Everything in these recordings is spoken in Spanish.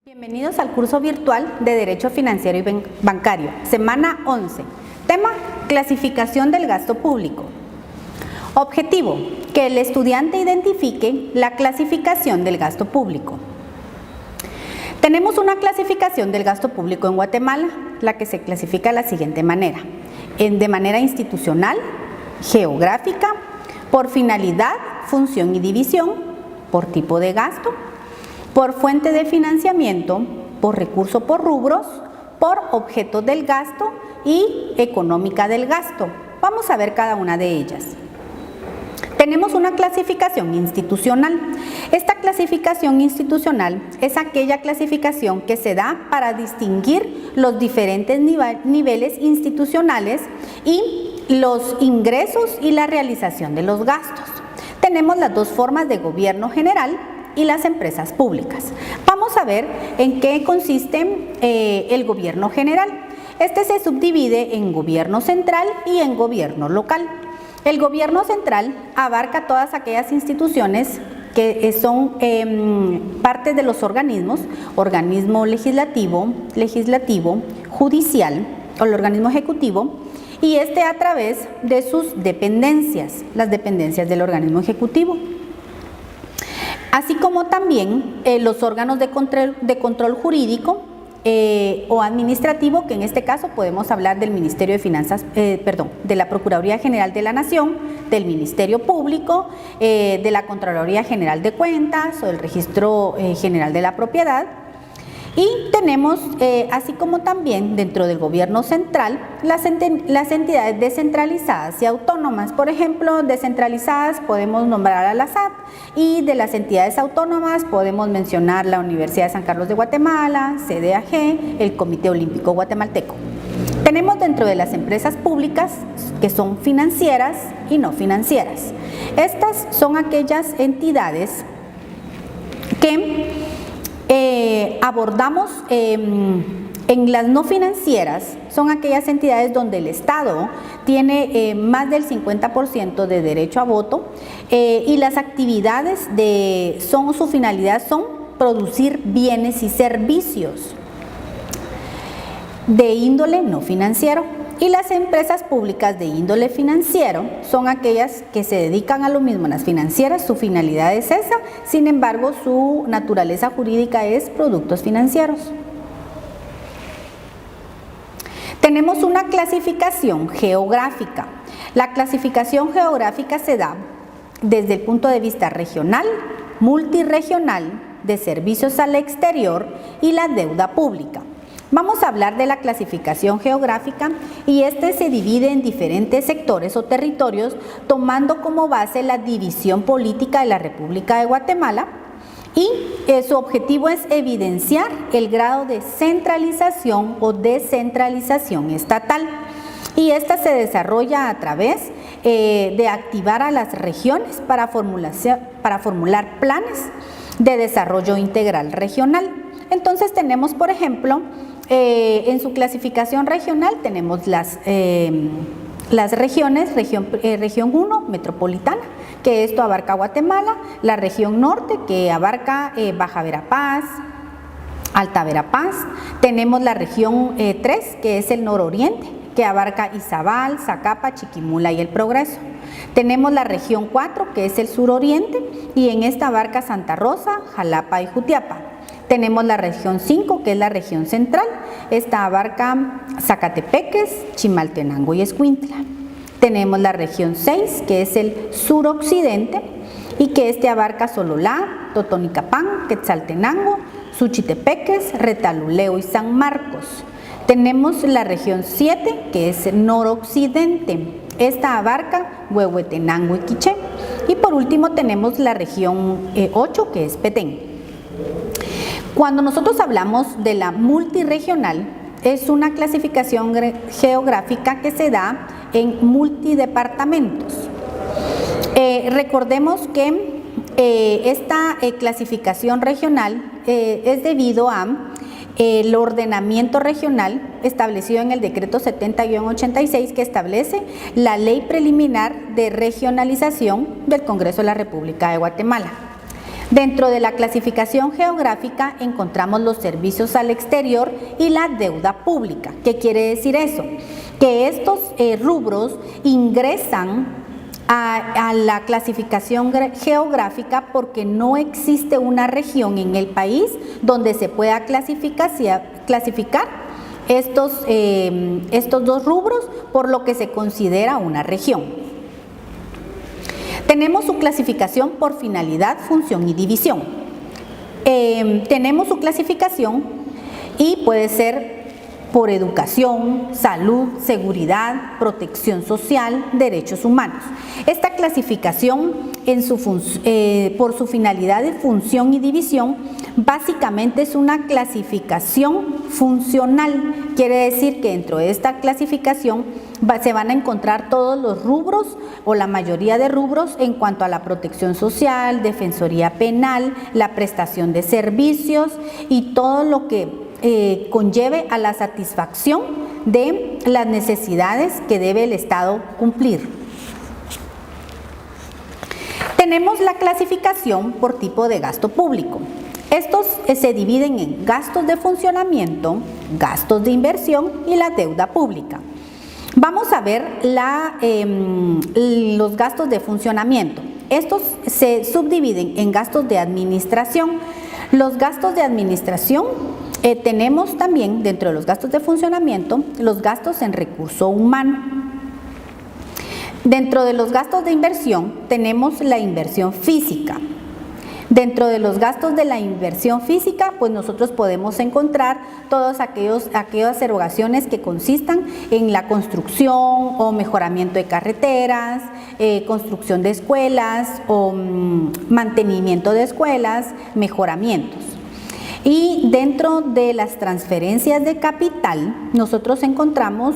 Bienvenidos al curso virtual de Derecho Financiero y Bancario, semana 11. Tema: clasificación del gasto público. Objetivo: que el estudiante identifique la clasificación del gasto público. Tenemos una clasificación del gasto público en Guatemala, la que se clasifica de la siguiente manera: de manera institucional, geográfica, por finalidad, función y división, por tipo de gasto, por fuente de financiamiento, por recurso por rubros, por objetos del gasto y económica del gasto. Vamos a ver cada una de ellas. Tenemos una clasificación institucional. Esta clasificación institucional es aquella clasificación que se da para distinguir los diferentes niveles institucionales y los ingresos y la realización de los gastos. Tenemos las dos formas de gobierno general y las empresas públicas. Vamos a ver en qué consiste el gobierno general. Este se subdivide en gobierno central y en gobierno local. El gobierno central abarca todas aquellas instituciones que son parte de los organismos: organismo legislativo, judicial o el organismo ejecutivo, y a través de sus dependencias, las dependencias del organismo ejecutivo, así como también los órganos de control jurídico o administrativo, que en este caso podemos hablar del Ministerio de Finanzas, de la Procuraduría General de la Nación, del Ministerio Público, de la Contraloría General de Cuentas o del Registro General de la Propiedad. Y tenemos, así como también dentro del gobierno central, las entidades descentralizadas y autónomas. Por ejemplo, descentralizadas podemos nombrar a la SAT, y de las entidades autónomas podemos mencionar la Universidad de San Carlos de Guatemala, CDAG, el Comité Olímpico Guatemalteco. Tenemos dentro de las empresas públicas que son financieras y no financieras. Estas son aquellas entidades que abordamos en las no financieras. Son aquellas entidades donde el Estado tiene más del 50% de derecho a voto, y las actividades su finalidad son producir bienes y servicios de índole no financiero. Y las empresas públicas de índole financiero son aquellas que se dedican a lo mismo en las financieras. Su finalidad es esa, sin embargo su naturaleza jurídica es productos financieros. Tenemos una clasificación geográfica. La clasificación geográfica se da desde el punto de vista regional, multirregional, de servicios al exterior y la deuda pública. Vamos a hablar de la clasificación geográfica, y se divide en diferentes sectores o territorios, tomando como base la división política de la República de Guatemala, y su objetivo es evidenciar el grado de centralización o descentralización estatal. Y esta se desarrolla a través de activar a las regiones para formular planes de desarrollo integral regional. Entonces tenemos, por ejemplo, en su clasificación regional tenemos las regiones: región 1, metropolitana, que esto abarca Guatemala; la región norte, que abarca Baja Verapaz, Alta Verapaz; tenemos la región 3, que es el nororiente, que abarca Izabal, Zacapa, Chiquimula y El Progreso. Tenemos la región 4, que es el suroriente, y en esta abarca Santa Rosa, Jalapa y Jutiapa. Tenemos la región 5, que es la región central. Esta abarca Zacatepeques, Chimaltenango y Escuintla. Tenemos la región 6, que es el suroccidente, y que abarca Sololá, Totonicapán, Quetzaltenango, Suchitepeques, Retaluleu y San Marcos. Tenemos la región 7, que es el noroccidente. Esta abarca Huehuetenango y Quiché. Y por último tenemos la región 8, que es Petén. Cuando nosotros hablamos de la multirregional, es una clasificación geográfica que se da en multidepartamentos. Recordemos que esta clasificación regional es debido a el ordenamiento regional establecido en el decreto 70-86, que establece la ley preliminar de regionalización del Congreso de la República de Guatemala. Dentro de la clasificación geográfica encontramos los servicios al exterior y la deuda pública. ¿Qué quiere decir eso? Que estos rubros ingresan a la clasificación geográfica porque no existe una región en el país donde se pueda clasificar estos dos rubros, por lo que se considera una región. Tenemos su clasificación por finalidad, función y división. Tenemos su clasificación y puede ser por educación, salud, seguridad, protección social, derechos humanos. Esta clasificación por su finalidad de función y división básicamente es una clasificación funcional. Quiere decir que dentro de esta clasificación se van a encontrar todos los rubros o la mayoría de rubros en cuanto a la protección social, defensoría penal, la prestación de servicios y todo lo que conlleve a la satisfacción de las necesidades que debe el Estado cumplir. Tenemos la clasificación por tipo de gasto público. Estos se dividen en gastos de funcionamiento, gastos de inversión y la deuda pública. Vamos a ver los gastos de funcionamiento. Estos se subdividen en gastos de administración. Los gastos de administración tenemos también dentro de los gastos de funcionamiento los gastos en recurso humano. Dentro de los gastos de inversión tenemos la inversión física. Dentro de los gastos de la inversión física, pues nosotros podemos encontrar todas aquellas erogaciones que consistan en la construcción o mejoramiento de carreteras, construcción de escuelas o mantenimiento de escuelas, mejoramientos. Y dentro de las transferencias de capital, nosotros encontramos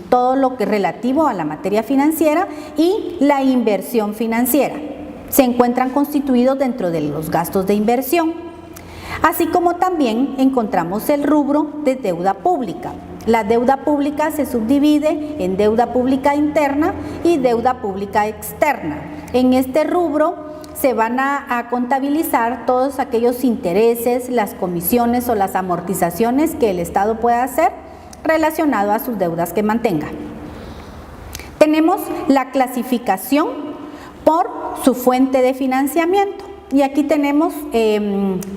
todo lo que es relativo a la materia financiera y la inversión financiera. Se encuentran constituidos dentro de los gastos de inversión, así como también encontramos el rubro de deuda pública. La deuda pública se subdivide en deuda pública interna y deuda pública externa. En este rubro se van a contabilizar todos aquellos intereses, las comisiones o las amortizaciones que el Estado pueda hacer relacionado a sus deudas que mantenga. Tenemos la clasificación por su fuente de financiamiento y aquí tenemos,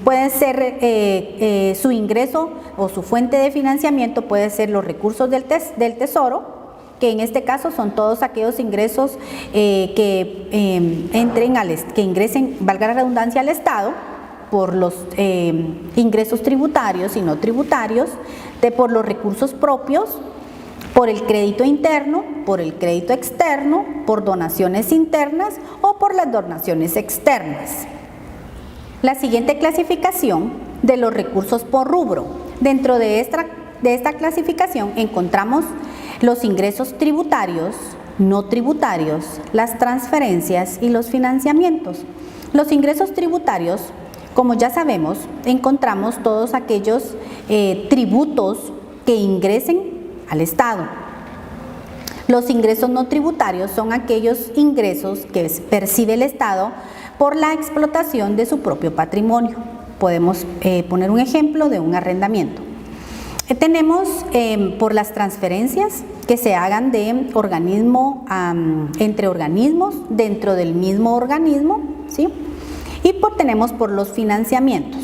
puede ser su ingreso o su fuente de financiamiento, puede ser los recursos del Tesoro, que en este caso son todos aquellos ingresos que ingresen, valga la redundancia, al Estado por los ingresos tributarios y no tributarios, por los recursos propios, por el crédito interno, por el crédito externo, por donaciones internas o por las donaciones externas. La siguiente clasificación de los recursos por rubro. Dentro de esta clasificación encontramos los ingresos tributarios, no tributarios, las transferencias y los financiamientos. Los ingresos tributarios, como ya sabemos, encontramos todos aquellos tributos que ingresen al Estado. Los ingresos no tributarios son aquellos ingresos que percibe el Estado por la explotación de su propio patrimonio. Podemos poner un ejemplo de un arrendamiento. Tenemos por las transferencias que se hagan de entre organismos, dentro del mismo organismo, ¿sí? Y tenemos por los financiamientos.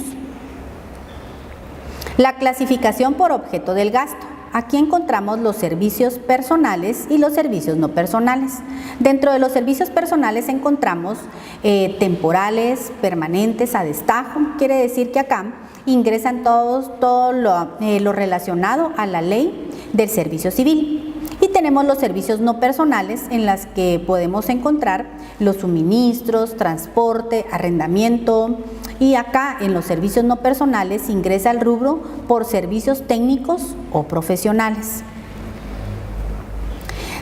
La clasificación por objeto del gasto. Aquí encontramos los servicios personales y los servicios no personales. Dentro de los servicios personales encontramos temporales, permanentes, a destajo. Quiere decir que acá ingresan todo lo relacionado a la ley del servicio civil. Y tenemos los servicios no personales en las que podemos encontrar los suministros, transporte, arrendamiento. Y acá en los servicios no personales ingresa el rubro por servicios técnicos o profesionales.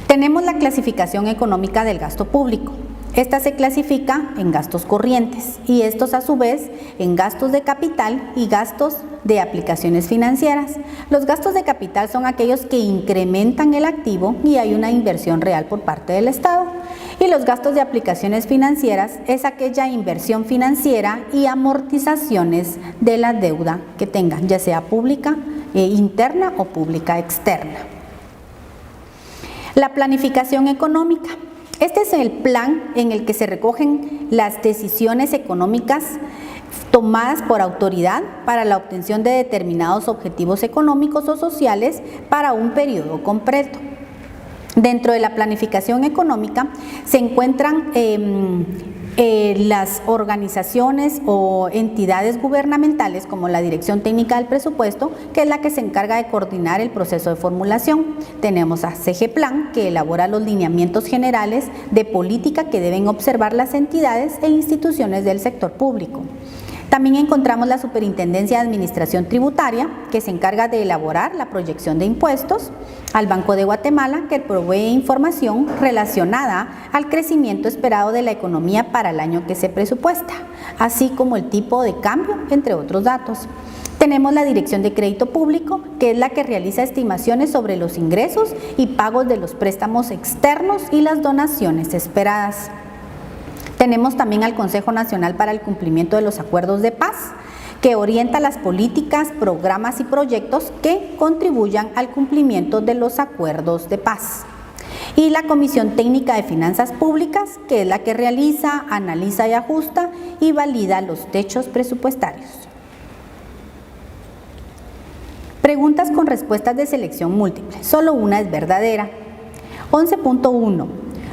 Tenemos la clasificación económica del gasto público. Esta se clasifica en gastos corrientes y estos a su vez en gastos de capital y gastos de aplicaciones financieras. Los gastos de capital son aquellos que incrementan el activo y hay una inversión real por parte del Estado. Y los gastos de aplicaciones financieras es aquella inversión financiera y amortizaciones de la deuda que tengan, ya sea pública interna o pública externa. La planificación económica. Este es el plan en el que se recogen las decisiones económicas tomadas por autoridad para la obtención de determinados objetivos económicos o sociales para un periodo completo. Dentro de la planificación económica se encuentran las organizaciones o entidades gubernamentales como la Dirección Técnica del Presupuesto, que es la que se encarga de coordinar el proceso de formulación. Tenemos a CGPLAN, que elabora los lineamientos generales de política que deben observar las entidades e instituciones del sector público. También encontramos la Superintendencia de Administración Tributaria, que se encarga de elaborar la proyección de impuestos, al Banco de Guatemala, que provee información relacionada al crecimiento esperado de la economía para el año que se presupuesta, así como el tipo de cambio, entre otros datos. Tenemos la Dirección de Crédito Público, que es la que realiza estimaciones sobre los ingresos y pagos de los préstamos externos y las donaciones esperadas. Tenemos también al Consejo Nacional para el Cumplimiento de los Acuerdos de Paz, que orienta las políticas, programas y proyectos que contribuyan al cumplimiento de los acuerdos de paz. Y la Comisión Técnica de Finanzas Públicas, que es la que realiza, analiza y ajusta y valida los techos presupuestarios. Preguntas con respuestas de selección múltiple. Solo una es verdadera. 11.1.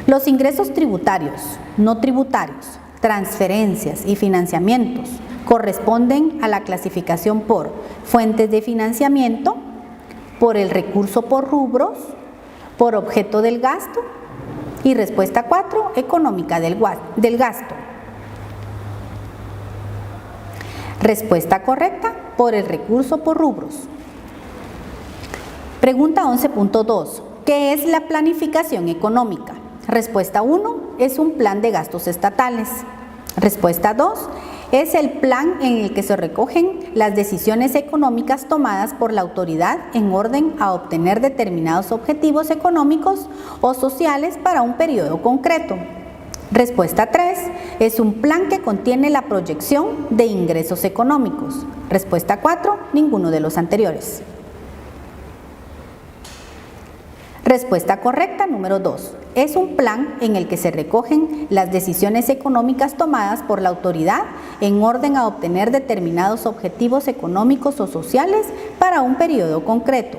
Los ingresos tributarios, no tributarios, transferencias y financiamientos corresponden a la clasificación por fuentes de financiamiento, por el recurso por rubros, por objeto del gasto y respuesta 4, económica del gasto. Respuesta correcta, por el recurso por rubros. Pregunta 11.2. ¿Qué es la planificación económica? Respuesta 1, es un plan de gastos estatales. Respuesta 2, es el plan en el que se recogen las decisiones económicas tomadas por la autoridad en orden a obtener determinados objetivos económicos o sociales para un periodo concreto. Respuesta 3, es un plan que contiene la proyección de ingresos económicos. Respuesta 4, ninguno de los anteriores. Respuesta correcta, número 2. Es un plan en el que se recogen las decisiones económicas tomadas por la autoridad en orden a obtener determinados objetivos económicos o sociales para un periodo concreto.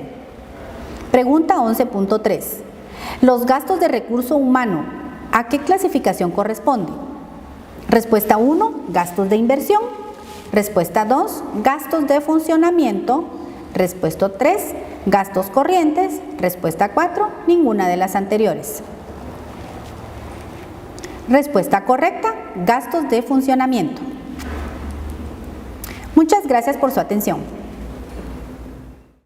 Pregunta 11.3. Los gastos de recurso humano, ¿a qué clasificación corresponde? Respuesta 1, gastos de inversión. Respuesta 2, gastos de funcionamiento. Respuesta 3, gastos corrientes. Respuesta 4, ninguna de las anteriores. Respuesta correcta, gastos de funcionamiento. Muchas gracias por su atención.